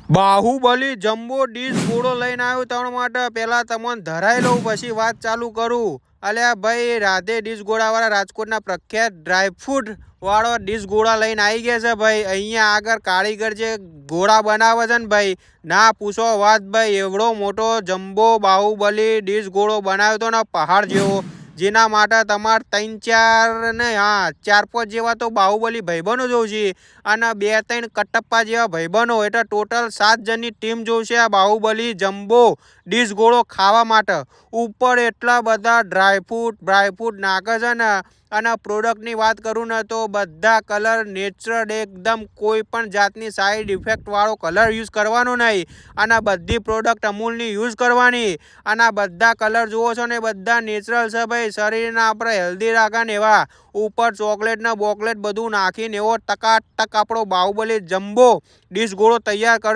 Baahubali jumbo dish ગોળો લઈને આવ્યો તમારા માટે। પહેલા તમને ધરાઈ લઉં પછી વાત ચાલુ કરું। અલ્યા ભાઈ, રાધે ડીશ ગોળાવાળા રાજકોટના પ્રખ્યાત ડ્રાયફ્રૂટ વાળો ડીશ ગોળા લઈને આવી ગયા છે ભાઈ। અહીંયા આગળ કારીગર જે ગોળા બનાવે છે ને ભાઈ, ના પૂછો વાત ભાઈ। એવડો મોટો જમ્બો બાહુબલી ડીશ ગોળો બનાવ્યો તો ને પહાડ જેવો, જેના માટે તમારે 3-4 ને 4-5 જેવા તો બાહુબલી ભાઈબંધો જોશે અને 2-3 કટપ્પા જેવા ભાઈબંધો, એટલે ટોટલ 7 જણની ટીમ જોશે આ બાહુબલી જમ્બો ડીશ ગોળો ખાવા માટે। ઉપર એટલા બધા ડ્રાયફ્રૂટ નાખે છે ને, અને પ્રોડક્ટની વાત કરું ને તો બધા કલર નેચરલ, એકદમ કોઈ પણ જાતની સાઈડ ઇફેક્ટ વાળો કલર યુઝ કરવાનો નહીં, અને બધી પ્રોડક્ટ અમૂલની યુઝ કરવાની। અને આ બધા કલર જુઓ છો ને બધા નેચરલ છે ભાઈ, શરીરને આપણે હેલ્ધી રાખે ને એવા। ઉપર ચોકલેટ ને બોકલેટ બધું નાખીને એવો ટકાટક આપણો બાહુબલી જમ્બો ડીશ ગોળો તૈયાર